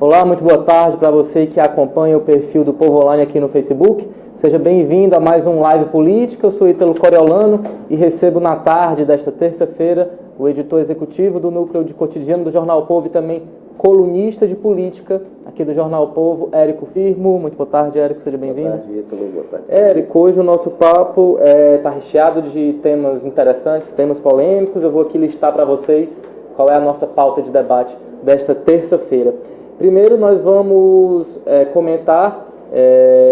Olá, muito boa tarde para você que acompanha o perfil do Povo Online aqui no Facebook. Seja bem-vindo a mais um Live Política. Eu sou Ítalo Coriolano e recebo na tarde desta terça-feira o editor executivo do Núcleo de Cotidiano do Jornal Povo e também colunista de política aqui do Jornal Povo, Érico Firmo. Muito boa tarde, Érico, seja bem-vindo. Boa tarde, Ítalo, boa tarde. Érico, hoje o nosso papo está recheado de temas interessantes, temas polêmicos. Eu vou aqui listar para vocês qual é a nossa pauta de debate desta terça-feira. Primeiro, nós vamos comentar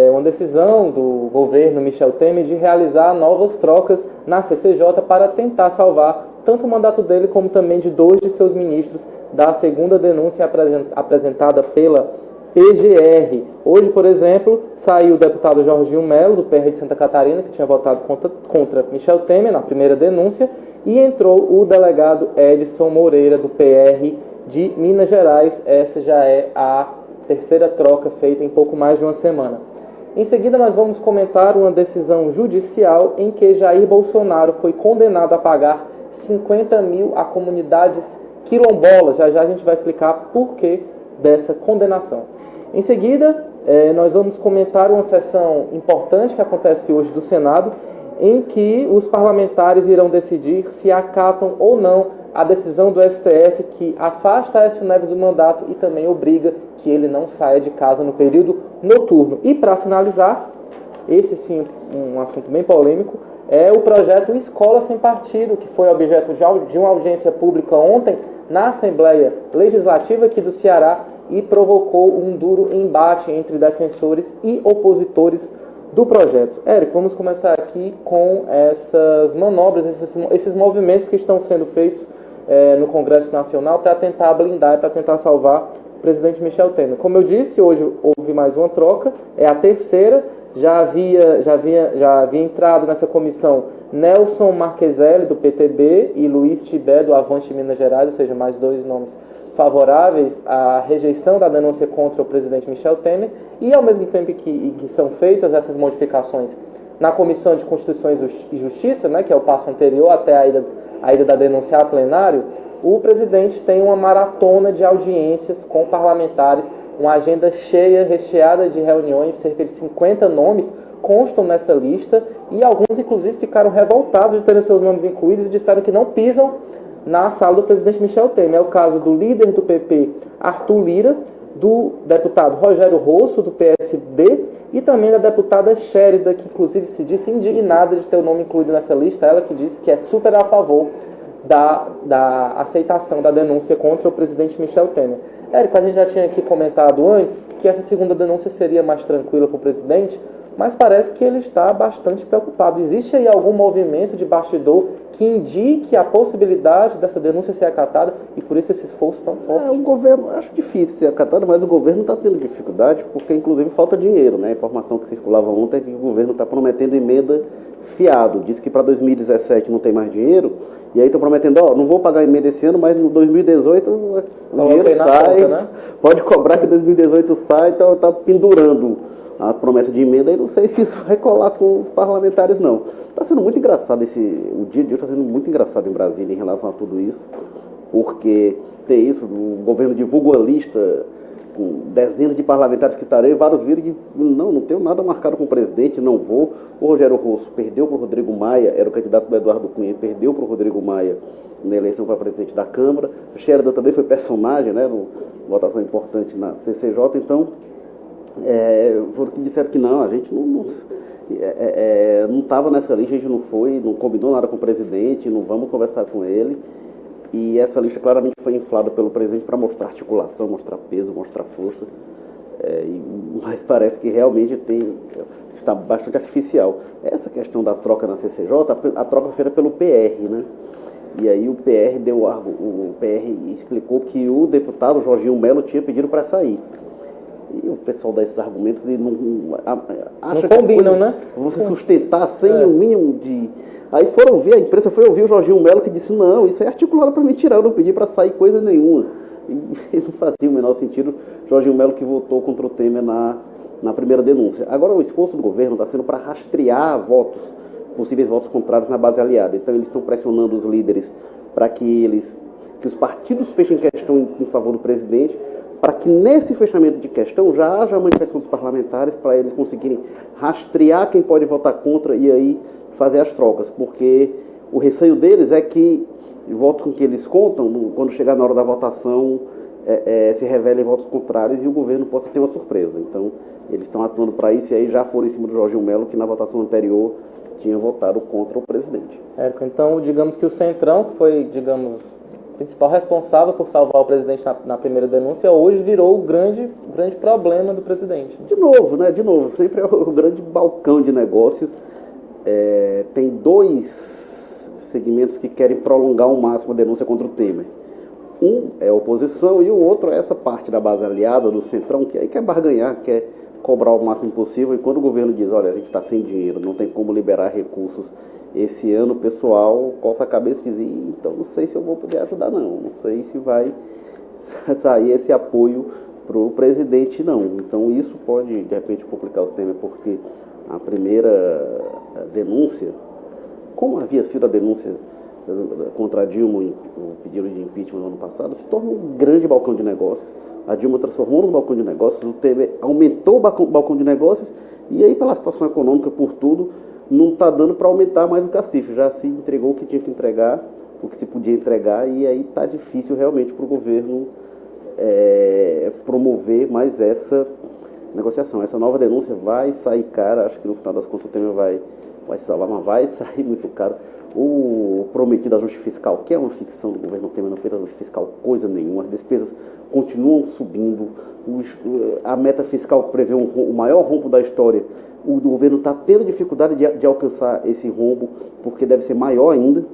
uma decisão do governo Michel Temer de realizar novas trocas na CCJ para tentar salvar tanto o mandato dele como também de 2 de seus ministros da segunda denúncia apresentada pela PGR. Hoje, por exemplo, saiu o deputado Jorginho Melo, do PR de Santa Catarina, que tinha votado contra Michel Temer na primeira denúncia, e entrou o delegado Edson Moreira, do PR de Minas Gerais. Essa já é a terceira troca feita em pouco mais de uma semana. Em seguida, nós vamos comentar uma decisão judicial em que Jair Bolsonaro foi condenado a pagar 50 mil a comunidades quilombolas. Já já a gente vai explicar por que dessa condenação. Em seguida, nós vamos comentar uma sessão importante que acontece hoje do Senado, em que os parlamentares irão decidir se acatam ou não a decisão do STF que afasta Aécio Neves do mandato e também obriga que ele não saia de casa no período noturno. E para finalizar, esse sim, um assunto bem polêmico, é o projeto Escola Sem Partido, que foi objeto de uma audiência pública ontem na Assembleia Legislativa aqui do Ceará e provocou um duro embate entre defensores e opositores do projeto. Érico, vamos começar aqui com essas manobras, esses movimentos que estão sendo feitos no Congresso Nacional para tentar blindar, para tentar salvar o presidente Michel Temer. Como eu disse, hoje houve mais uma troca, é a terceira. Já havia entrado nessa comissão Nelson Marqueselli, do PTB, e Luiz Tibé, do Avante Minas Gerais, ou seja, mais 2 nomes favoráveis à rejeição da denúncia contra o presidente Michel Temer, e ao mesmo tempo que são feitas essas modificações na Comissão de Constituição e Justiça, né, que é o passo anterior até a ida da denúncia a plenário, o presidente tem uma maratona de audiências com parlamentares, uma agenda cheia, recheada de reuniões, cerca de 50 nomes constam nessa lista, e alguns inclusive ficaram revoltados de terem seus nomes incluídos e disseram que não pisam na sala do presidente Michel Temer. É o caso do líder do PP, Arthur Lira, do deputado Rogério Rosso, do PSD, e também da deputada Chérida, que inclusive se disse indignada de ter o nome incluído nessa lista, ela que disse que é super a favor da aceitação da denúncia contra o presidente Michel Temer. Érico, a gente já tinha aqui comentado antes que essa segunda denúncia seria mais tranquila para o presidente, mas parece que ele está bastante preocupado. Existe aí algum movimento de bastidor que indique a possibilidade dessa denúncia ser acatada e por isso esse esforço tão forte? O governo, acho difícil ser acatado, mas o governo está tendo dificuldade porque inclusive falta dinheiro, né? A informação que circulava ontem é que o governo está prometendo emenda fiado. Diz que para 2017 não tem mais dinheiro, e aí estão prometendo, não vou pagar a emenda esse ano, mas em 2018 o dinheiro sai, conta, né? Pode cobrar que em 2018 sai, então está pendurando a promessa de emenda, e não sei se isso vai colar com os parlamentares, não. Está sendo muito engraçado o dia de hoje está sendo muito engraçado em Brasília em relação a tudo isso, porque tem isso, o governo divulga uma lista com dezenas de parlamentares que estarão, e vários viram e não tenho nada marcado com o presidente, não vou. O Rogério Rosso perdeu para o Rodrigo Maia, era o candidato do Eduardo Cunha, perdeu para o Rodrigo Maia na eleição para presidente da Câmara. O Sheridan também foi personagem, né, votação importante na CCJ, então foram que disseram que não, a gente não estava nessa lista, a gente não foi, não combinou nada com o presidente, não vamos conversar com ele. E essa lista claramente foi inflada pelo presidente para mostrar articulação, mostrar peso, mostrar força. Mas parece que realmente está bastante artificial. Essa questão da troca na CCJ, a troca foi feita pelo PR, né? E aí o PR explicou que o deputado Jorginho Melo tinha pedido para sair. E o pessoal dá esses argumentos e acha não combinam, que né? Vão se sustentar sem o mínimo de... Aí foram ver, a imprensa foi ouvir o Jorginho Melo, que disse, não, isso é articulado para me tirar, eu não pedi para sair coisa nenhuma. E não fazia o menor sentido. Jorginho Melo que votou contra o Temer na primeira denúncia. Agora o esforço do governo está sendo para rastrear possíveis votos contrários na base aliada. Então eles estão pressionando os líderes para que os partidos fechem questão em favor do presidente, para que nesse fechamento de questão já haja manifestação dos parlamentares para eles conseguirem rastrear quem pode votar contra e aí fazer as trocas, porque o receio deles é que votos com que eles contam, quando chegar na hora da votação, se revelem votos contrários e o governo possa ter uma surpresa. Então, eles estão atuando para isso e aí já foram em cima do Jorginho Melo, que na votação anterior tinha votado contra o presidente. Érico, então, digamos que o Centrão, que foi, digamos, o principal responsável por salvar o presidente na primeira denúncia, hoje virou o grande problema do presidente. De novo, né? De novo, sempre é o grande balcão de negócios. Tem dois segmentos que querem prolongar ao máximo a denúncia contra o Temer. Um é a oposição e o outro é essa parte da base aliada do Centrão, que aí quer barganhar, quer cobrar o máximo possível. E quando o governo diz, olha, a gente está sem dinheiro, não tem como liberar recursos esse ano, o pessoal coça a cabeça e diz, então não sei se eu vou poder ajudar não sei se vai sair esse apoio para o presidente não. Então isso pode de repente complicar o Temer, porque a primeira denúncia, como havia sido a denúncia contra a Dilma, o pedido de impeachment no ano passado, se torna um grande balcão de negócios. A Dilma transformou no balcão de negócios, o Temer aumentou o balcão de negócios, e aí pela situação econômica, por tudo, não está dando para aumentar mais o cacife. Já se entregou o que tinha que entregar, o que se podia entregar, e aí está difícil realmente para o governo promover mais essa negociação. Essa nova denúncia vai sair cara, acho que no final das contas o Temer vai se salvar, mas vai sair muito caro. O prometido ajuste fiscal, que é uma ficção do governo Temer, não fez ajuste fiscal coisa nenhuma, as despesas continuam subindo, a meta fiscal prevê o maior rombo da história. O governo está tendo dificuldade de alcançar esse rombo, porque deve ser maior ainda,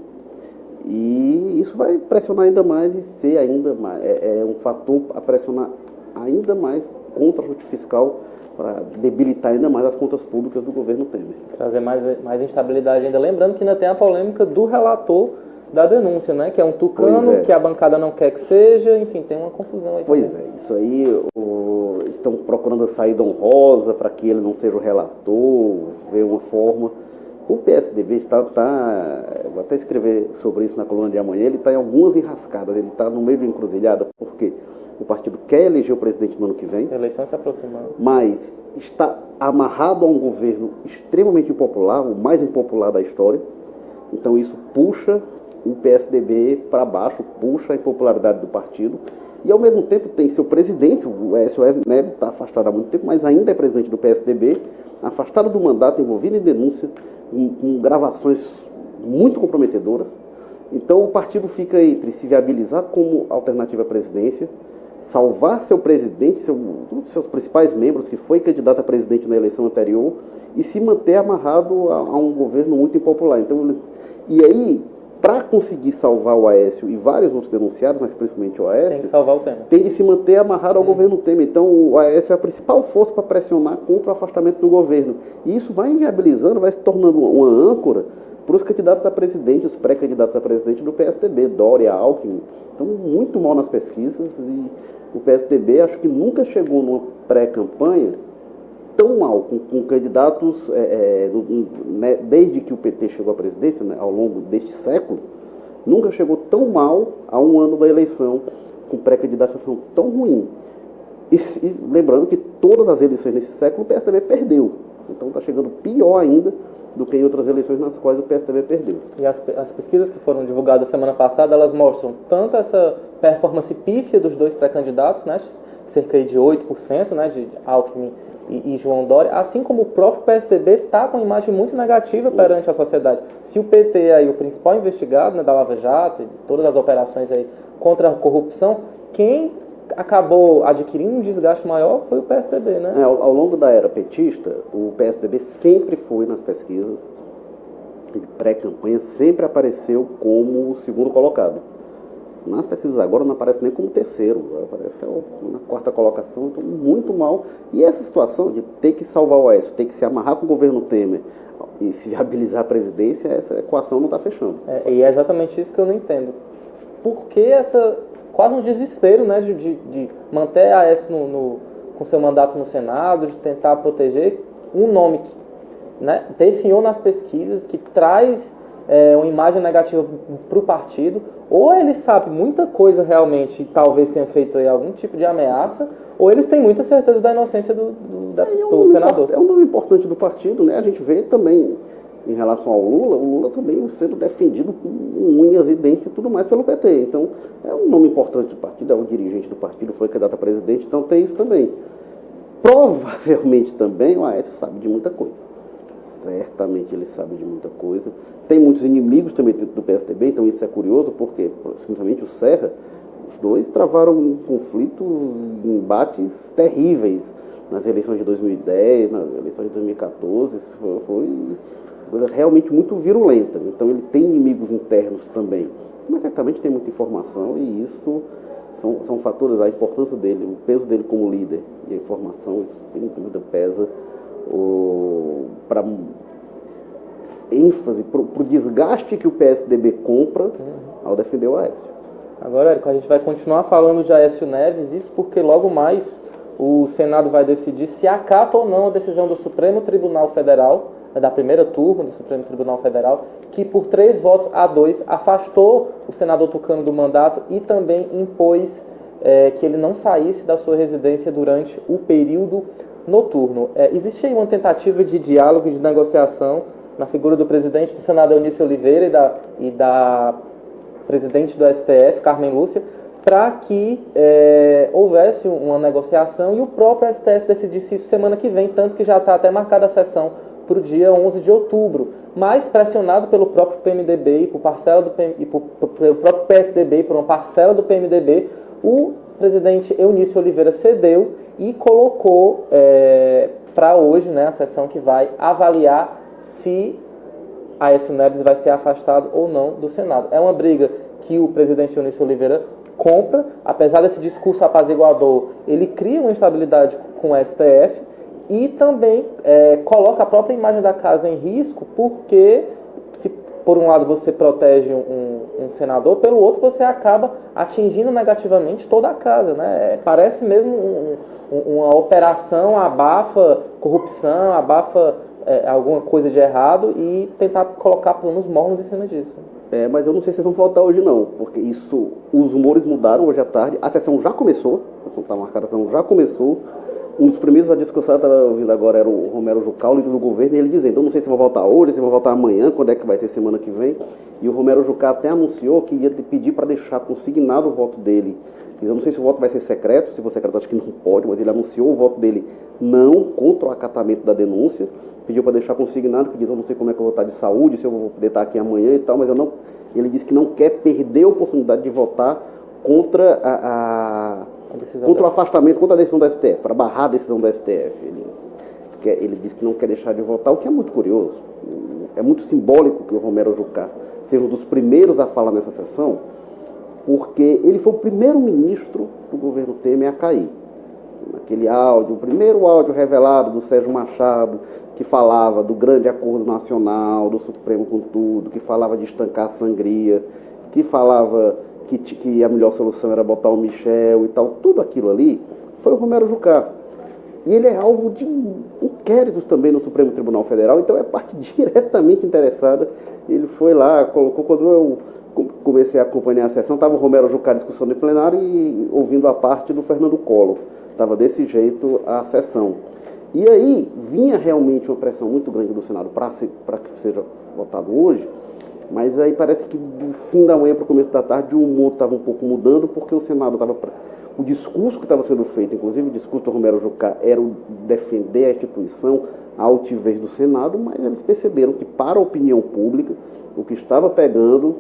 e isso vai pressionar ainda mais e ser ainda mais, um fator a pressionar ainda mais contra o ajuste fiscal, para debilitar ainda mais as contas públicas do governo Temer. Trazer mais instabilidade ainda. Lembrando que ainda tem a polêmica do relator da denúncia, né? Que é um tucano, que a bancada não quer que seja, enfim, tem uma confusão aí. Pois é, isso aí, estão procurando a saída honrosa para que ele não seja o relator, ver uma forma. O PSDB vou até escrever sobre isso na coluna de amanhã, ele está em algumas enrascadas, ele está no meio de uma encruzilhada, porque o partido quer eleger o presidente no ano que vem. A eleição se aproximando. Mas está amarrado a um governo extremamente impopular, o mais impopular da história. Então isso puxa o PSDB para baixo, puxa a impopularidade do partido. E ao mesmo tempo tem seu presidente, o Aécio Neves, está afastado há muito tempo, mas ainda é presidente do PSDB, afastado do mandato, envolvido em denúncia, com gravações muito comprometedoras. Então o partido fica entre se viabilizar como alternativa à presidência, salvar seu presidente, um dos seus principais membros, que foi candidato a presidente na eleição anterior, e se manter amarrado a um governo muito impopular. Então, e aí, para conseguir salvar o Aécio e vários outros denunciados, mas principalmente o Aécio, tem que salvar o Temer. Tem de se manter amarrado ao governo Temer. Então o Aécio é a principal força para pressionar contra o afastamento do governo. E isso vai inviabilizando, vai se tornando uma âncora para os candidatos a presidente, os pré-candidatos a presidente do PSDB, Dória, Alckmin. Estão muito mal nas pesquisas e o PSDB acho que nunca chegou numa pré-campanha tão mal, com candidatos, desde que o PT chegou à presidência, né, ao longo deste século, nunca chegou tão mal a um ano da eleição, com pré-candidatação tão ruim. E lembrando que todas as eleições nesse século o PSDB perdeu. Então está chegando pior ainda do que em outras eleições nas quais o PSDB perdeu. E as pesquisas que foram divulgadas semana passada, elas mostram tanto essa performance pífia dos dois pré-candidatos, né, cerca de 8%, né, de Alckmin e João Dória, assim como o próprio PSDB está com uma imagem muito negativa perante a sociedade. Se o PT aí, o principal investigado, né, da Lava Jato e todas as operações aí contra a corrupção, quem acabou adquirindo um desgaste maior foi o PSDB, né? Ao longo da era petista, o PSDB sempre foi nas pesquisas de pré-campanha, sempre apareceu como o segundo colocado. Nas pesquisas agora não aparece nem como terceiro, aparece na quarta colocação, então muito mal. E essa situação de ter que salvar o Aécio, ter que se amarrar com o governo Temer e se viabilizar a presidência, essa equação não está fechando. E é exatamente isso que eu não entendo. Por que quase um desespero, né, de manter a Aécio com seu mandato no Senado, de tentar proteger um nome que, né, definhou nas pesquisas, que traz uma imagem negativa para o partido, ou ele sabe muita coisa realmente e talvez tenha feito aí algum tipo de ameaça, ou eles têm muita certeza da inocência do senador. É um nome importante do partido, né? A gente vê também, em relação ao Lula, o Lula também sendo defendido com unhas e dentes e tudo mais pelo PT. Então, é um nome importante do partido, é um dirigente do partido, foi candidato a presidente, então tem isso também. Provavelmente também o Aécio sabe de muita coisa. Certamente ele sabe de muita coisa. Tem muitos inimigos também dentro do PSDB, então isso é curioso, porque, principalmente o Serra, os dois travaram conflitos, embates terríveis nas eleições de 2010, nas eleições de 2014. Foi coisa realmente muito virulenta. Então ele tem inimigos internos também. Mas certamente tem muita informação e isso são fatores, a importância dele, o peso dele como líder e a informação, isso sem dúvida pesa para ênfase, para o desgaste que o PSDB compra ao defender o Aécio. Agora, Érico, a gente vai continuar falando de Aécio Neves, isso porque logo mais o Senado vai decidir se acata ou não a decisão do Supremo Tribunal Federal, da primeira turma do Supremo Tribunal Federal, que por 3 votos a 2 afastou o senador Tucano do mandato e também impôs que ele não saísse da sua residência durante o período noturno. Existe aí uma tentativa de diálogo e de negociação na figura do presidente do Senado, Eunício Oliveira, e da presidente do STF, Carmen Lúcia, para que houvesse uma negociação e o próprio STF decidisse isso semana que vem, tanto que já está até marcada a sessão para o dia 11 de outubro, mas pressionado pelo próprio PMDB e pelo próprio PSDB e por uma parcela do PMDB, o presidente Eunício Oliveira cedeu e colocou para hoje, né, a sessão que vai avaliar se Aécio Neves vai ser afastado ou não do Senado. É uma briga que o presidente Eunício Oliveira compra, apesar desse discurso apaziguador, ele cria uma instabilidade com o STF e também coloca a própria imagem da casa em risco, porque se por um lado você protege um senador, pelo outro você acaba atingindo negativamente toda a casa, né? Parece mesmo uma operação abafa corrupção, abafa alguma coisa de errado e tentar colocar planos mornos em cima disso. Mas eu não sei se vão votar hoje não, porque os humores mudaram hoje à tarde, a sessão já começou, a sessão está marcada, a sessão já começou. Um dos primeiros a discussão que eu estava ouvindo agora era o Romero Jucá, o líder do governo, e ele dizendo, eu não sei se vão votar hoje, se vão votar amanhã, quando é que vai ser semana que vem. E o Romero Jucá até anunciou que ia pedir para deixar consignado o voto dele. Eu não sei se o voto vai ser secreto, se for secreto acho que não pode, mas ele anunciou o voto dele não contra o acatamento da denúncia, pediu para deixar consignado, que diz, eu não sei como é que eu vou estar de saúde, se eu vou poder estar aqui amanhã e tal, mas ele disse que não quer perder a oportunidade de votar contra contra o afastamento, contra a decisão do STF, para barrar a decisão do STF. Ele disse que não quer deixar de votar, o que é muito curioso. É muito simbólico que o Romero Jucá seja um dos primeiros a falar nessa sessão, porque ele foi o primeiro ministro do governo Temer a cair. Naquele áudio, o primeiro áudio revelado do Sérgio Machado, que falava do grande acordo nacional, do Supremo com tudo, que falava de estancar a sangria, que falava que a melhor solução era botar o Michel e tal, tudo aquilo ali foi o Romero Jucá. E ele é alvo de inquéritos também no Supremo Tribunal Federal, então é parte diretamente interessada. Ele foi lá, colocou, quando eu comecei a acompanhar a sessão, estava o Romero Jucá discussão de plenário e ouvindo a parte do Fernando Collor. Estava desse jeito a sessão. E aí vinha realmente uma pressão muito grande do Senado para que seja votado hoje, mas aí parece que do fim da manhã para o começo da tarde o humor estava um pouco mudando, porque o Senado estava... O discurso que estava sendo feito, inclusive o discurso do Romero Jucá, era o defender a instituição, a altivez do Senado, mas eles perceberam que para a opinião pública o que estava pegando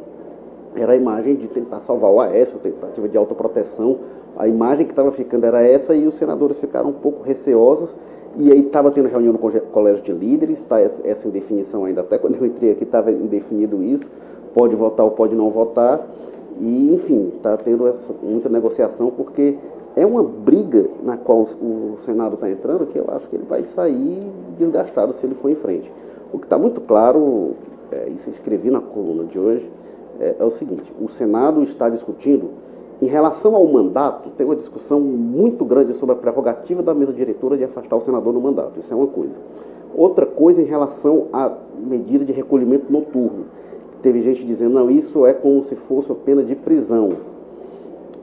era a imagem de tentar salvar o Aécio, tentativa de autoproteção. A imagem que estava ficando era essa e os senadores ficaram um pouco receosos. E aí estava tendo reunião no colégio de líderes, está essa indefinição ainda, até quando eu entrei aqui estava indefinido isso, pode votar ou pode não votar. E, enfim, está tendo muita negociação, porque é uma briga na qual o Senado está entrando, que eu acho que ele vai sair desgastado se ele for em frente. O que está muito claro, isso eu escrevi na coluna de hoje, é o seguinte: o Senado está discutindo, em relação ao mandato, tem uma discussão muito grande sobre a prerrogativa da mesa diretora de afastar o senador do mandato, isso é uma coisa. Outra coisa em relação à medida de recolhimento noturno. teve gente dizendo, não, isso é como se fosse uma pena de prisão.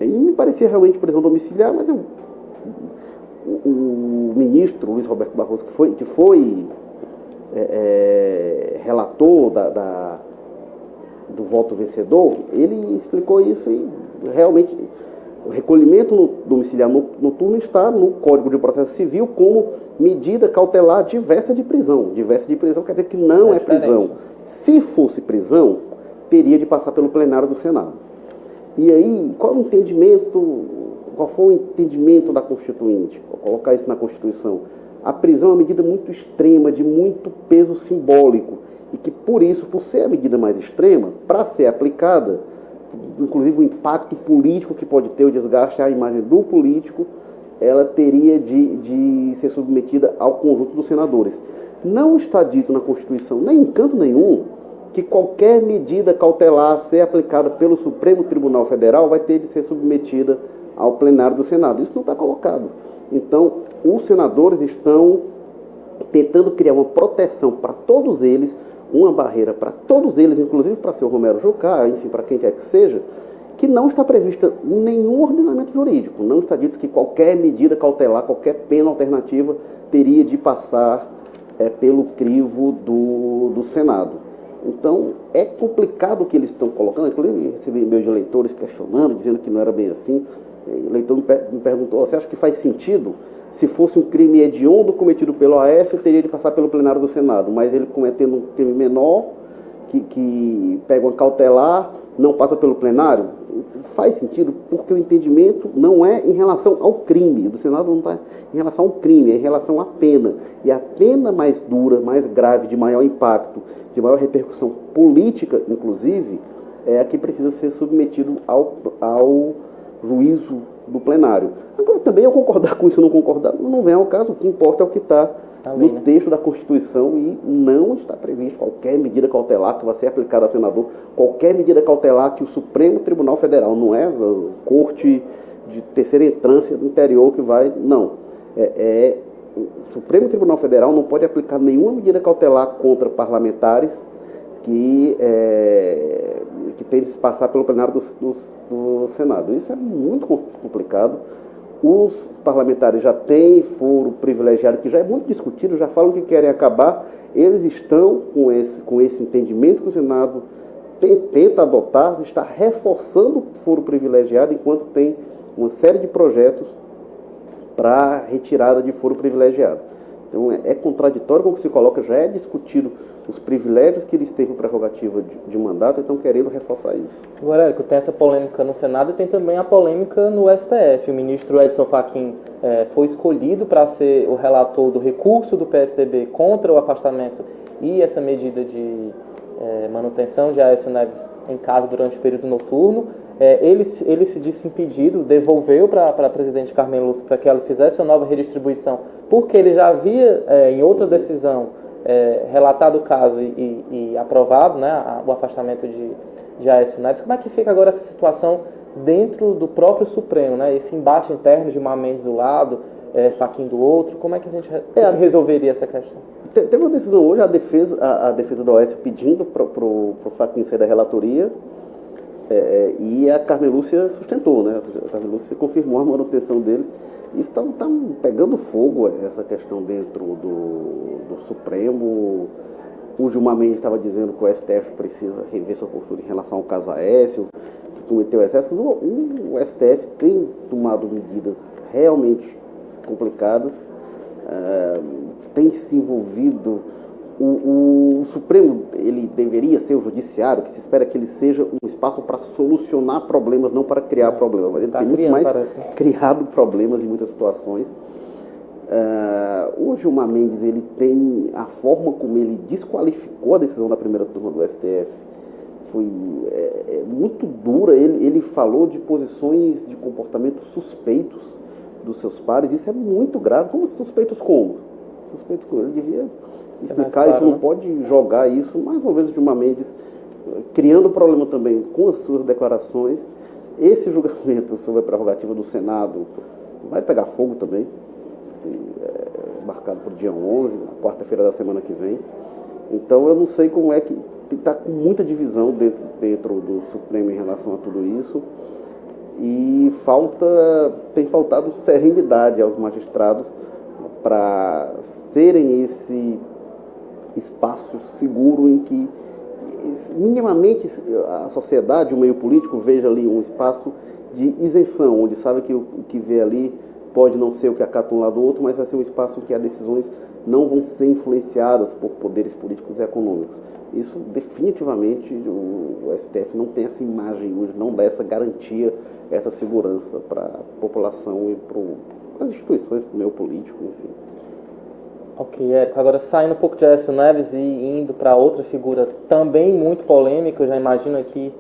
E me parecia realmente prisão domiciliar, mas o ministro Luiz Roberto Barroso, que foi relator do voto vencedor, ele explicou isso e realmente o recolhimento domiciliar noturno está no Código de Processo Civil como medida cautelar diversa de prisão. Diversa de prisão quer dizer que não é prisão. Se fosse prisão, teria de passar pelo plenário do Senado. E aí, qual foi o entendimento da Constituinte? Vou colocar isso na Constituição. A prisão é uma medida muito extrema, de muito peso simbólico, e que por isso, por ser a medida mais extrema, para ser aplicada, inclusive o impacto político que pode ter, o desgaste à imagem do político, ela teria de ser submetida ao conjunto dos senadores. Não está dito na Constituição, nem em canto nenhum, que qualquer medida cautelar a ser aplicada pelo Supremo Tribunal Federal vai ter de ser submetida ao plenário do Senado. Isso não está colocado. Então, os senadores estão tentando criar uma proteção para todos eles, uma barreira para todos eles, inclusive para o senhor Romero Jucá, enfim, para quem quer que seja, que não está prevista em nenhum ordenamento jurídico. Não está dito que qualquer medida cautelar, qualquer pena alternativa teria de passar pelo crivo do Senado. Então, é complicado o que eles estão colocando. Inclusive, recebi e-mails de leitores questionando, dizendo que não era bem assim. O leitor me perguntou, você acha que faz sentido? Se fosse um crime hediondo cometido pelo Aécio, teria de passar pelo plenário do Senado, mas ele cometendo um crime menor, que pega uma cautelar, não passa pelo plenário? Faz sentido, porque o entendimento não é em relação ao crime, do Senado não está em relação ao crime, é em relação à pena. E a pena mais dura, mais grave, de maior impacto, de maior repercussão política, inclusive, é a que precisa ser submetido ao juízo do plenário. Agora, também eu concordar com isso ou não concordar, não vem ao caso. O que importa é o que está no texto da Constituição, e não está previsto qualquer medida cautelar que vai ser aplicada a senador, qualquer medida cautelar que o Supremo Tribunal Federal, não é a corte de terceira instância do interior que vai, não. O Supremo Tribunal Federal não pode aplicar nenhuma medida cautelar contra parlamentares que tem de se passar pelo plenário do Senado. Isso é muito complicado. Os parlamentares já têm foro privilegiado, que já é muito discutido, já falam que querem acabar. Eles estão com esse entendimento que o Senado tenta adotar, está reforçando o foro privilegiado, enquanto tem uma série de projetos para retirada de foro privilegiado. Então é contraditório com o que se coloca, já é discutido os privilégios que eles têm com prerrogativa de mandato e estão querendo reforçar isso. Agora, Érico, tem essa polêmica no Senado e tem também a polêmica no STF. O ministro Edson Fachin foi escolhido para ser o relator do recurso do PSDB contra o afastamento e essa medida de manutenção de Aécio Neves em casa durante o período noturno. Ele se disse impedido, devolveu para a presidente Carmen Lúcia para que ela fizesse uma nova redistribuição, porque ele já havia, em outra decisão, relatado o caso e aprovado, né, o afastamento de Aécio Neves. Como é que fica agora essa situação dentro do próprio Supremo, né? Esse embate interno de Gilmar Mendes do lado, Fachin do outro, como é que a gente se resolveria essa questão? Teve uma decisão hoje, a defesa do Aécio pedindo para o Fachin sair da relatoria, e a Carmen Lúcia sustentou, né? A Carmen Lúcia confirmou a manutenção dele. Isso está pegando fogo, essa questão dentro do Supremo. O Gilmar Mendes estava dizendo que o STF precisa rever sua postura em relação ao caso Aécio, que cometeu excessos. O STF tem tomado medidas realmente complicadas, tem se envolvido. O Supremo, ele deveria ser o judiciário, que se espera que ele seja um espaço para solucionar problemas, não para criar problemas. Mas ele tem muito mais criado problemas em muitas situações. O Gilmar Mendes, ele tem a forma como ele desqualificou a decisão da primeira turma do STF, foi muito dura. Ele falou de posições de comportamento suspeitos dos seus pares. Isso é muito grave. Como suspeitos como? Suspeitos como? Ele devia explicar isso, não pode jogar isso. Mais uma vez o Gilmar Mendes criando problema também com as suas declarações. Esse julgamento sobre a prerrogativa do Senado vai pegar fogo também, assim, marcado para o dia 11, na quarta-feira da semana que vem. Então eu não sei como é que está com muita divisão dentro do Supremo em relação a tudo isso, e tem faltado serenidade aos magistrados para serem esse espaço seguro em que minimamente a sociedade, o meio político, veja ali um espaço de isenção, onde sabe que o que vê ali pode não ser o que acata um lado ou outro, mas vai ser um espaço em que as decisões não vão ser influenciadas por poderes políticos e econômicos. Isso definitivamente o STF não tem essa imagem hoje, não dá essa garantia, essa segurança para a população e para as instituições, para o meio político, enfim. Ok, Érico. Agora saindo um pouco de Aécio Neves e indo para outra figura também muito polêmica, eu já imagino aqui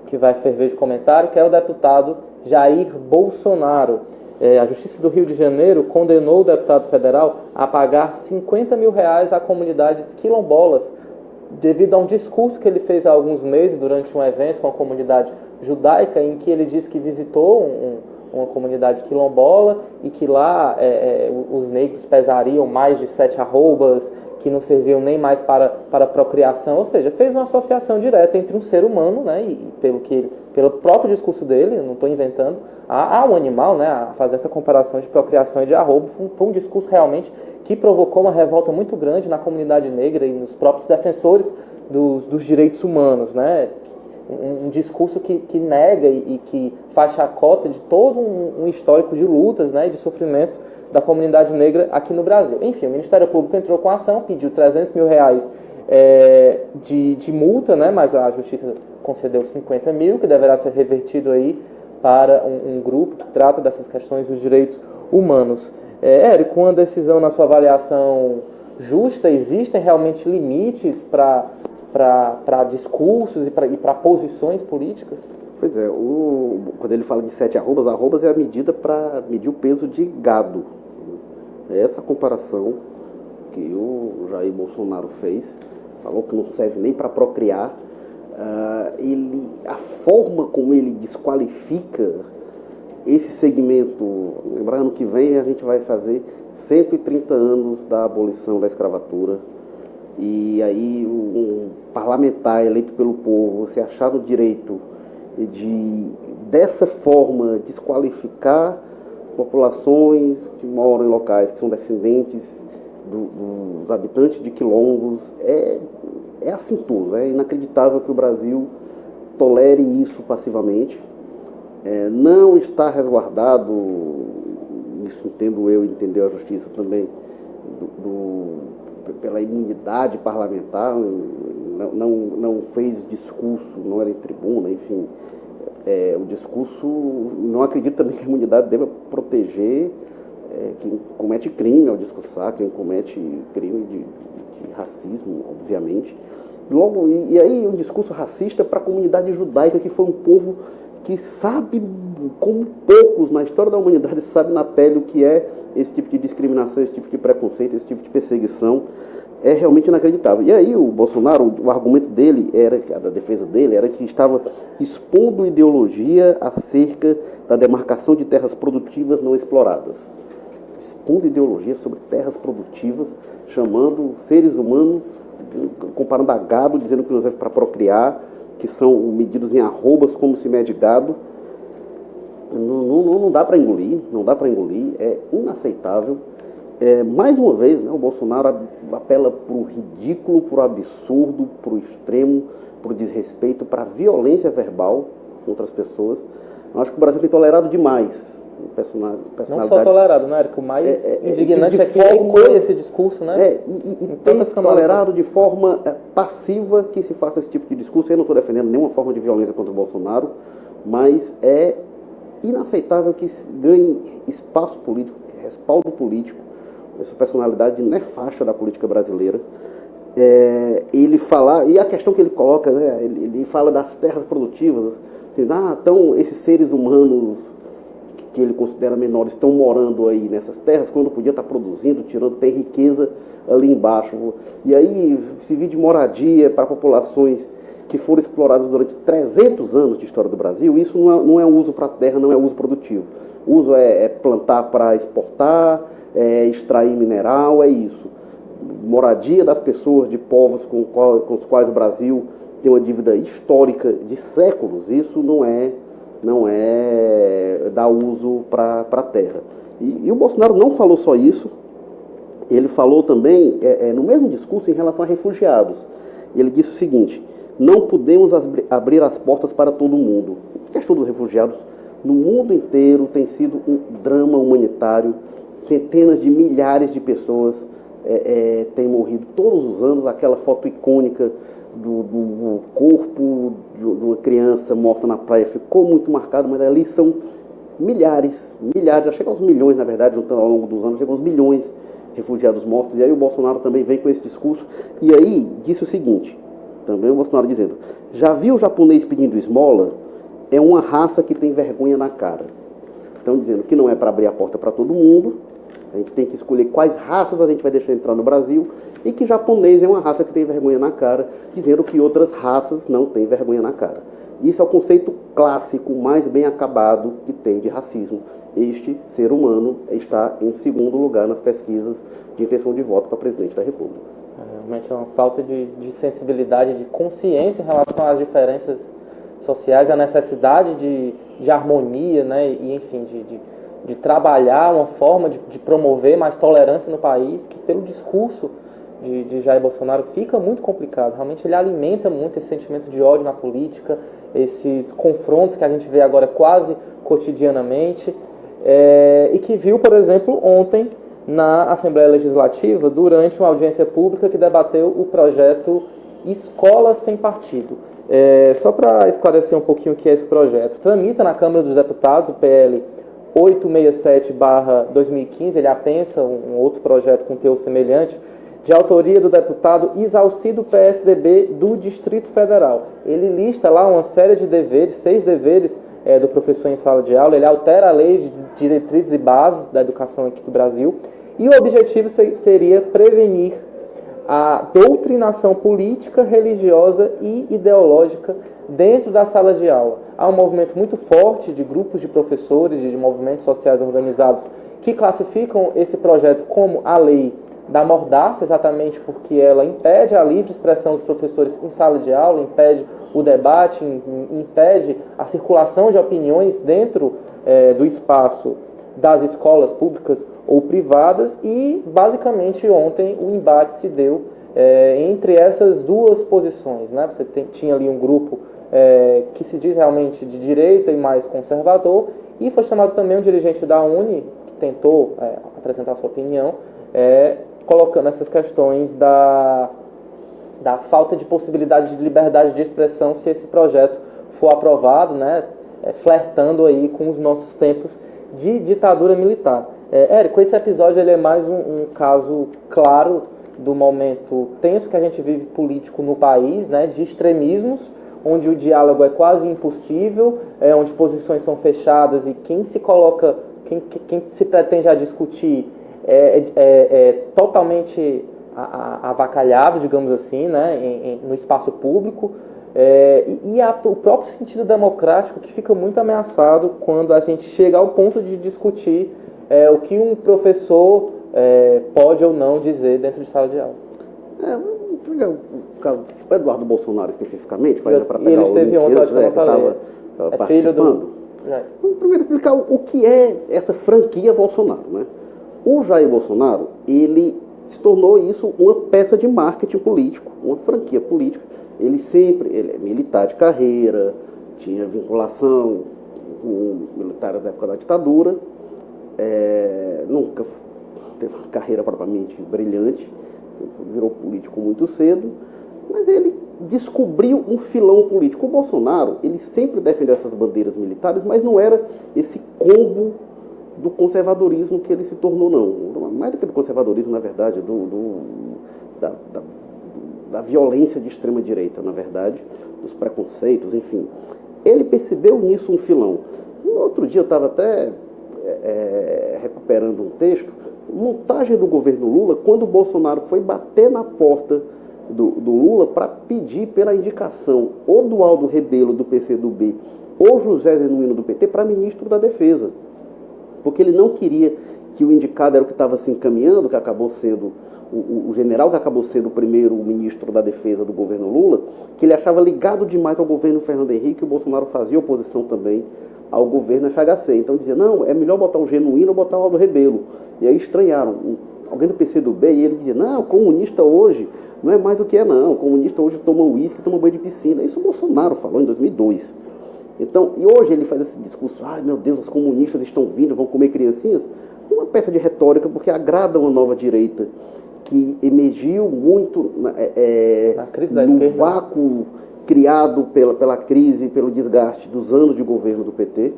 que vai ferver de comentário, que é o deputado Jair Bolsonaro. A Justiça do Rio de Janeiro condenou o deputado federal a pagar R$50 mil à comunidades quilombolas, devido a um discurso que ele fez há alguns meses durante um evento com a comunidade judaica, em que ele disse que visitou uma comunidade quilombola e que lá os negros pesariam mais de 7 arrobas, que não serviam nem mais para procriação, ou seja, fez uma associação direta entre um ser humano, né, e pelo próprio discurso dele, eu não estou inventando, ao animal, né, a fazer essa comparação de procriação e de arrobo. Foi um discurso realmente que provocou uma revolta muito grande na comunidade negra e nos próprios defensores dos direitos humanos, né? Um discurso que nega e que faz chacota de todo um histórico de lutas, né, e de sofrimento da comunidade negra aqui no Brasil. Enfim, o Ministério Público entrou com a ação, pediu R$300 mil de multa, né, mas a Justiça concedeu 50 mil, que deverá ser revertido aí para um grupo que trata dessas questões dos direitos humanos. Érico, uma decisão na sua avaliação justa, existem realmente limites para discursos e para posições políticas? Pois é, quando ele fala de 7 arrobas é a medida para medir o peso de gado. É essa comparação que o Jair Bolsonaro fez, falou que não serve nem para procriar. A forma como ele desqualifica esse segmento, lembrando que vem a gente vai fazer 130 anos da abolição da escravatura, e aí um parlamentar eleito pelo povo se achar no direito de, dessa forma, desqualificar populações que moram em locais que são descendentes dos habitantes de quilombos, é assintoso, é inacreditável que o Brasil tolere isso passivamente. Não está resguardado, isso entendo eu e entendeu a Justiça também, pela imunidade parlamentar, não fez discurso, não era em tribuna, enfim. O discurso, não acredito também que a imunidade deva proteger quem comete crime ao discursar, quem comete crime de racismo, obviamente. Logo, e aí um discurso racista para a comunidade judaica, que foi um povo que sabe, como poucos na história da humanidade, sabe na pele o que é esse tipo de discriminação, esse tipo de preconceito, esse tipo de perseguição. É realmente inacreditável. E aí o Bolsonaro, o argumento dele, da defesa dele, era que estava expondo ideologia acerca da demarcação de terras produtivas não exploradas. Expondo ideologia sobre terras produtivas, chamando seres humanos, comparando a gado, dizendo que não serve para procriar, que são medidos em arrobas como se mede gado. Não dá para engolir, é inaceitável. Mais uma vez, né, o Bolsonaro apela para o ridículo, para o absurdo, para o extremo, para o desrespeito, para a violência verbal contra as pessoas. Eu acho que o Brasil tem tolerado demais personalidade. Não só tolerado, né, Érico? O mais indignante é que ecoa esse discurso, né? Tem tolerado de forma passiva que se faça esse tipo de discurso. Eu não estou defendendo nenhuma forma de violência contra o Bolsonaro, mas é inaceitável que ganhe espaço político, respaldo político, essa personalidade nefasta da política brasileira. Ele fala, e a questão que ele coloca, né, ele fala das terras produtivas, assim, então esses seres humanos que ele considera menores estão morando aí nessas terras, quando podia estar produzindo, tirando, tem riqueza ali embaixo. E aí se vive de moradia para populações que foram exploradas durante 300 anos de história do Brasil. Isso não é um uso para a terra, não é uso produtivo. O uso é plantar para exportar, extrair mineral, é isso. moradia das pessoas, de povos com os quais o Brasil tem uma dívida histórica de séculos, isso não é dar uso para a terra. E o Bolsonaro não falou só isso, ele falou também, no mesmo discurso, em relação a refugiados. Ele disse o seguinte: não podemos abrir as portas para todo mundo. A questão dos refugiados no mundo inteiro tem sido um drama humanitário. Centenas de milhares de pessoas têm morrido todos os anos. Aquela foto icônica do corpo de uma criança morta na praia ficou muito marcada, mas ali são milhares, já chega aos milhões, na verdade, juntando ao longo dos anos, chega aos milhões de refugiados mortos. E aí o Bolsonaro também vem com esse discurso, e aí disse o seguinte, também o Bolsonaro dizendo: já viu o japonês pedindo esmola? É uma raça que tem vergonha na cara. Estão dizendo que não é para abrir a porta para todo mundo, a gente tem que escolher quais raças a gente vai deixar entrar no Brasil, e que japonês é uma raça que tem vergonha na cara, dizendo que outras raças não têm vergonha na cara. Isso é o conceito clássico mais bem acabado que tem de racismo. Este ser humano está em segundo lugar nas pesquisas de intenção de voto para presidente da República. Realmente é uma falta de sensibilidade, de consciência em relação às diferenças sociais, a necessidade de harmonia, né? E enfim, de trabalhar uma forma de promover mais tolerância no país, que pelo discurso de Jair Bolsonaro fica muito complicado. Realmente ele alimenta muito esse sentimento de ódio na política, esses confrontos que a gente vê agora quase cotidianamente, e que viu, por exemplo, ontem na Assembleia Legislativa, durante uma audiência pública que debateu o projeto Escola Sem Partido. Só para esclarecer um pouquinho o que é esse projeto, tramita na Câmara dos Deputados, o PL 867/2015, ele apensa um outro projeto com teor semelhante, de autoria do deputado Isalci do PSDB do Distrito Federal. Ele lista lá uma série de deveres, 6 deveres do professor em sala de aula, ele altera a lei de diretrizes e bases da educação aqui do Brasil, e o objetivo seria prevenir a doutrinação política, religiosa e ideológica dentro das salas de aula. Há um movimento muito forte de grupos de professores e de movimentos sociais organizados que classificam esse projeto como a lei da mordaça, exatamente porque ela impede a livre expressão dos professores em sala de aula, impede o debate, impede a circulação de opiniões dentro do espaço das escolas públicas ou privadas, e basicamente ontem o embate se deu entre essas duas posições, né? Você tinha ali um grupo que se diz realmente de direita e mais conservador, e foi chamado também um dirigente da UNE, que tentou apresentar sua opinião, colocando essas questões da falta de possibilidade de liberdade de expressão se esse projeto for aprovado, né? Flertando aí com os nossos tempos de ditadura militar. Érico, esse episódio ele é mais um caso claro do momento tenso que a gente vive político no país, né? De extremismos, onde o diálogo é quase impossível, onde posições são fechadas e quem se coloca, quem se pretende a discutir totalmente avacalhado, digamos assim, né, no espaço público, o próprio sentido democrático que fica muito ameaçado quando a gente chega ao ponto de discutir o que um professor pode ou não dizer dentro de sala de aula. O caso do Eduardo Bolsonaro especificamente, para pegar ele esteve ontem, acho que eu não falei. Filho do... Vamos primeiro explicar o que é essa franquia Bolsonaro, né? O Jair Bolsonaro, ele se tornou isso uma peça de marketing político, uma franquia política. Ele é militar de carreira, tinha vinculação com militares da época da ditadura, nunca teve uma carreira propriamente brilhante, virou político muito cedo, mas ele descobriu um filão político. O Bolsonaro, ele sempre defendeu essas bandeiras militares, mas não era esse combo do conservadorismo que ele se tornou, não. Mais do que do conservadorismo, na verdade, da violência de extrema-direita, na verdade, dos preconceitos, enfim. Ele percebeu nisso um filão. No outro dia eu estava até recuperando um texto, montagem do governo Lula, quando o Bolsonaro foi bater na porta do Lula para pedir pela indicação ou do Aldo Rebelo, do PCdoB, ou José Genuíno, do PT, para ministro da Defesa. Porque ele não queria que o indicado era o que estava se encaminhando, que acabou sendo o general que acabou sendo o primeiro ministro da defesa do governo Lula, que ele achava ligado demais ao governo Fernando Henrique, e o Bolsonaro fazia oposição também ao governo FHC. Então dizia, não, é melhor botar o Genuíno ou botar o Aldo Rebelo. E aí estranharam. Alguém do PCdoB, e ele dizia, não, comunista hoje não é mais o que é não, comunista hoje toma uísque, toma banho de piscina. Isso o Bolsonaro falou em 2002. Então, e hoje ele faz esse discurso, ai meu Deus, os comunistas estão vindo, vão comer criancinhas. Uma peça de retórica, porque agrada uma nova direita que emergiu muito no vácuo criado pela crise, pelo desgaste dos anos de governo do PT.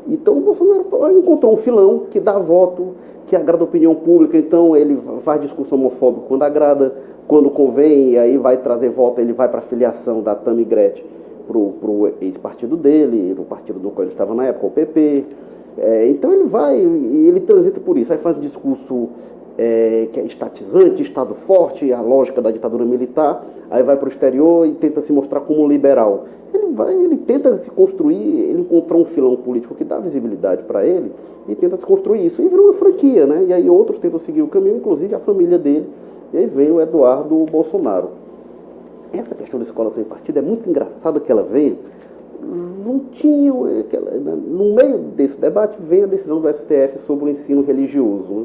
Então o Bolsonaro encontrou um filão que dá voto, que agrada a opinião pública, então ele faz discurso homofóbico quando agrada, quando convém, e aí vai trazer voto, ele vai para a filiação da Tammy Gretchen para o ex-partido dele, no partido do qual ele estava na época, o PP. Então ele vai, e ele transita por isso, aí faz discurso que é estatizante, Estado forte, a lógica da ditadura militar, aí vai para o exterior e tenta se mostrar como liberal. Ele tenta se construir, ele encontrou um filão político que dá visibilidade para ele e tenta se construir isso. E virou uma franquia, né? E aí outros tentam seguir o caminho, inclusive a família dele, e aí vem o Eduardo Bolsonaro. Essa questão da escola sem partido é muito engraçado que ela veio. Não tinha, no meio desse debate vem a decisão do STF sobre o ensino religioso, né?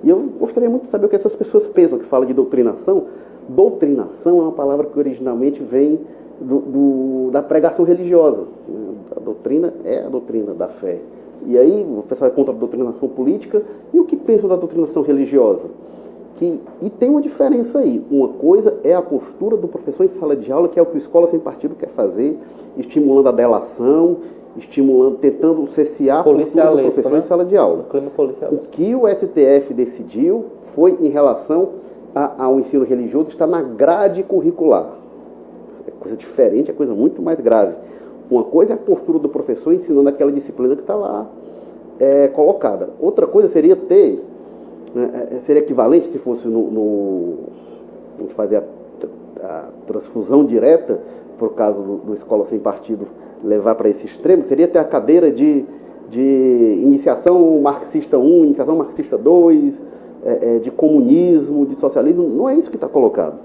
E eu gostaria muito de saber o que essas pessoas pensam, que falam de doutrinação. Doutrinação é uma palavra que originalmente vem da pregação religiosa. A doutrina é a doutrina da fé. E aí o pessoal é contra a doutrinação política. E o que pensam da doutrinação religiosa? E tem uma diferença aí. Uma coisa é a postura do professor em sala de aula, que é o que a escola sem partido quer fazer, estimulando a delação, tentando cessear a postura do professor, né? Em sala de aula. O que o STF decidiu foi em relação ao ensino religioso, está na grade curricular. É coisa diferente, é coisa muito mais grave. Uma coisa é a postura do professor ensinando aquela disciplina que está lá colocada. Outra coisa seria seria equivalente se fosse a gente fazer a transfusão direta, por causa do escola sem partido levar para esse extremo, seria ter a cadeira de iniciação marxista 1, iniciação marxista 2, de comunismo, de socialismo. Não é isso que está colocado.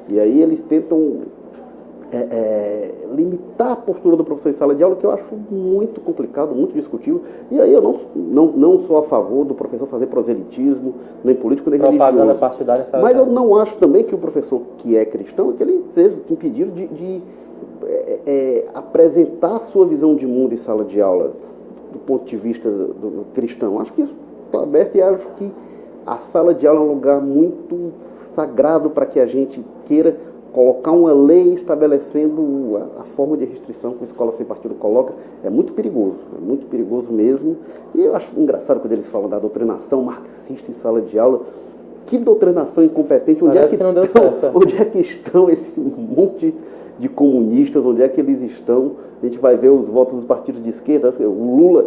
E aí eles tentam limitar a postura do professor em sala de aula, que eu acho muito complicado, muito discutível. E aí eu não sou a favor do professor fazer proselitismo, nem político, nem propaganda religioso. Partidária. Mas eu não acho também que o professor que é cristão, que ele seja impedido de apresentar a sua visão de mundo em sala de aula, do ponto de vista do cristão. Acho que isso está aberto, e acho que a sala de aula é um lugar muito sagrado para que a gente queira colocar uma lei estabelecendo a forma de restrição que a escola sem partido coloca. É muito perigoso mesmo. E eu acho engraçado quando eles falam da doutrinação marxista em sala de aula. Que doutrinação incompetente. Onde é que estão esse monte de comunistas? Onde é que eles estão? A gente vai ver os votos dos partidos de esquerda. O Lula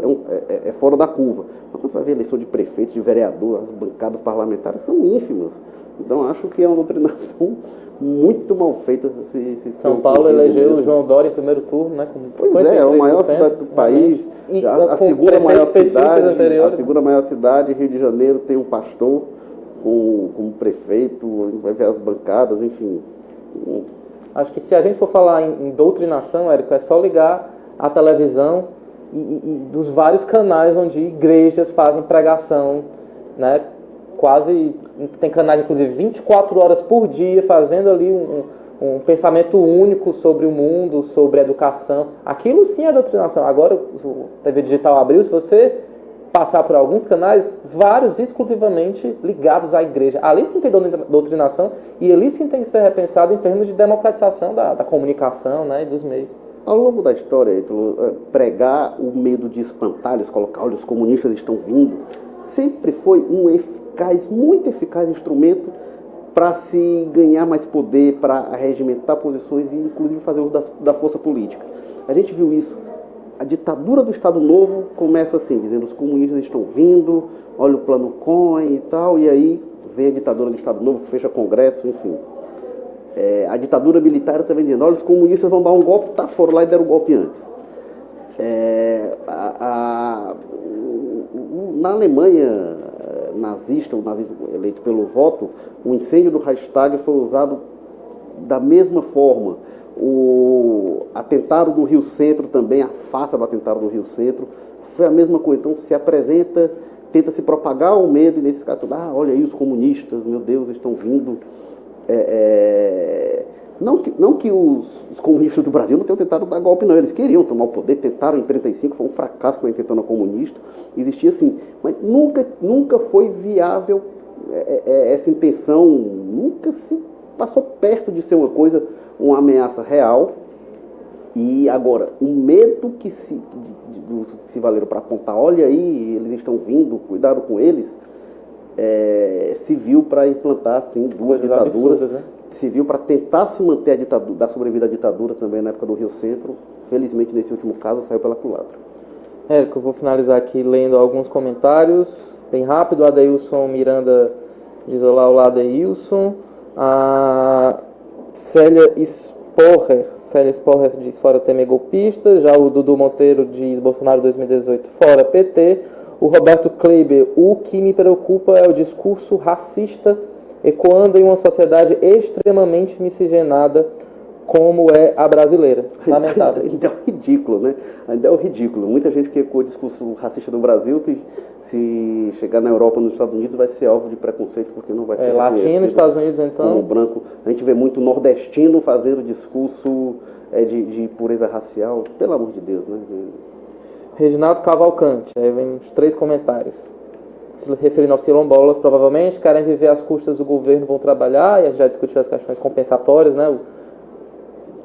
é fora da curva. Mas quando você vai ver a eleição de prefeitos, de vereador, as bancadas parlamentares são ínfimas. Então acho que é uma doutrinação muito mal feita. São Paulo elegeu o João Dória em primeiro turno, né? Pois é a maior cidade do país, a segunda maior cidade, Rio de Janeiro, tem um pastor como prefeito, vai ver as bancadas, enfim. Acho que se a gente for falar em doutrinação, Érico, é só ligar a televisão e dos vários canais onde igrejas fazem pregação, né? Tem canais, inclusive, 24 horas por dia, fazendo ali um pensamento único sobre o mundo, sobre a educação. Aquilo sim é doutrinação. Agora, o TV Digital abriu, se você passar por alguns canais, vários exclusivamente ligados à igreja. Ali sim tem doutrinação, e ali sim tem que ser repensado em termos de democratização da comunicação, né, e dos meios. Ao longo da história, pregar o medo de espantalhos, colocar, olha, os comunistas estão vindo, sempre foi muito eficaz instrumento para se ganhar mais poder, para arregimentar posições e inclusive fazer uso da força política. A gente viu isso. A ditadura do Estado Novo começa assim, dizendo os comunistas estão vindo, olha o plano Cohen e tal, e aí vem a ditadura do Estado Novo, que fecha congresso, enfim. A ditadura militar também dizendo, olha, os comunistas vão dar um golpe, foram lá e deram o golpe antes. Na Alemanha nazista, o nazismo eleito pelo voto, o incêndio do Reichstag foi usado da mesma forma. O atentado do Rio Centro também, a farsa do atentado do Rio Centro, foi a mesma coisa. Então se apresenta, tenta se propagar o medo, e nesse caso, olha aí os comunistas, meu Deus, estão vindo. Não que os comunistas do Brasil não tenham tentado dar golpe, não. Eles queriam tomar o poder, tentaram em 1935, foi um fracasso com a intentona comunista. Existia assim, mas nunca foi viável essa intenção, nunca se passou perto de ser uma ameaça real. E agora, o medo que se valeram para apontar, olha aí, eles estão vindo, cuidado com eles, se viu para implantar assim, duas ditaduras, absurdas, né? Se viu para tentar se manter a ditadura, dar sobrevida à ditadura também na época do Rio Centro. Felizmente, nesse último caso, saiu pela culatra. Érico, eu vou finalizar aqui lendo alguns comentários, bem rápido. O Adeilson Miranda diz olá, olá Adeilson. A Célia Sporrer diz fora Temer golpista. Já o Dudu Monteiro diz Bolsonaro 2018 fora PT. O Roberto Kleiber, o que me preocupa é o discurso racista ecoando em uma sociedade extremamente miscigenada como é a brasileira. Lamentável. Ainda é o ridículo, né? Ainda é o ridículo. Muita gente que ecoa o discurso racista no Brasil, se chegar na Europa, nos Estados Unidos, vai ser alvo de preconceito, porque não vai ser latino, Estados Unidos, então. Como branco. A gente vê muito nordestino fazendo discurso de pureza racial. Pelo amor de Deus, né? Reginaldo Cavalcante, aí vem os 3 comentários. Se referindo aos quilombolas, provavelmente, querem viver às custas do governo, vão trabalhar, e a gente já discutiu as questões compensatórias, né?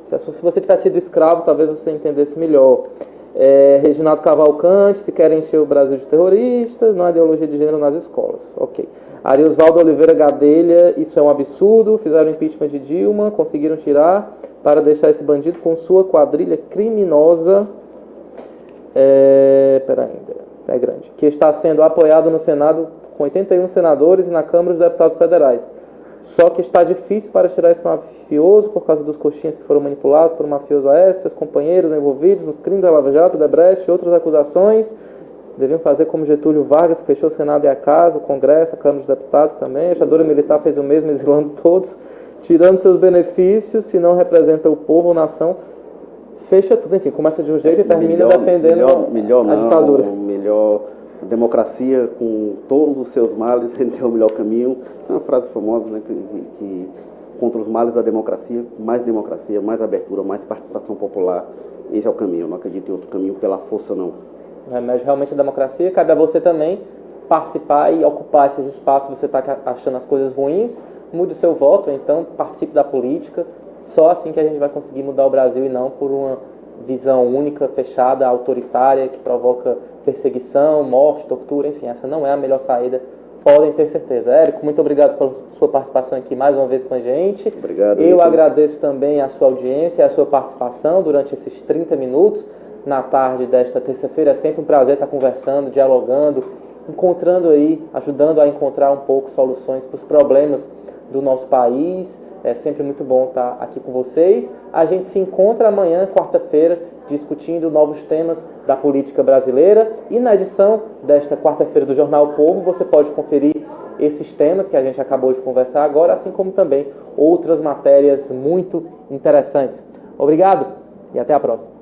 Se você tivesse sido escravo, talvez você entendesse melhor. Reginaldo Cavalcante, se querem encher o Brasil de terroristas, não há ideologia de gênero nas escolas. Ok. Ariosvaldo Oliveira Gadelha, isso é um absurdo, fizeram impeachment de Dilma, conseguiram tirar para deixar esse bandido com sua quadrilha criminosa. É grande. Que está sendo apoiado no Senado com 81 senadores e na Câmara dos Deputados Federais. Só que está difícil para tirar esse mafioso por causa dos coxinhas que foram manipulados por um mafioso Aécio, seus companheiros envolvidos nos crimes da Lava Jato, Debrecht e outras acusações. Deviam fazer como Getúlio Vargas, que fechou o Senado e a Casa, o Congresso, a Câmara dos Deputados também. A ditadura militar fez o mesmo, exilando todos, tirando seus benefícios, se não representa o povo ou nação. Fecha tudo, enfim, começa de um jeito e termina defendendo a ditadura. Melhor democracia com todos os seus males é o melhor caminho. É uma frase famosa, né, que contra os males da democracia, mais abertura, mais participação popular, esse é o caminho. Eu não acredito em outro caminho pela força, não. O remédio realmente é a democracia, cabe a você também participar e ocupar esses espaços. Você está achando as coisas ruins, mude o seu voto, então participe da política. Só assim que a gente vai conseguir mudar o Brasil e não por uma visão única, fechada, autoritária, que provoca perseguição, morte, tortura, enfim, essa não é a melhor saída, podem ter certeza. Érico, muito obrigado pela sua participação aqui mais uma vez com a gente. Obrigado. Eu agradeço também a sua audiência, a sua participação durante esses 30 minutos na tarde desta terça-feira. É sempre um prazer estar conversando, dialogando, encontrando aí, ajudando a encontrar um pouco soluções para os problemas do nosso país. É sempre muito bom estar aqui com vocês. A gente se encontra amanhã, quarta-feira, discutindo novos temas da política brasileira. E na edição desta quarta-feira do Jornal O Povo, você pode conferir esses temas que a gente acabou de conversar agora, assim como também outras matérias muito interessantes. Obrigado e até a próxima.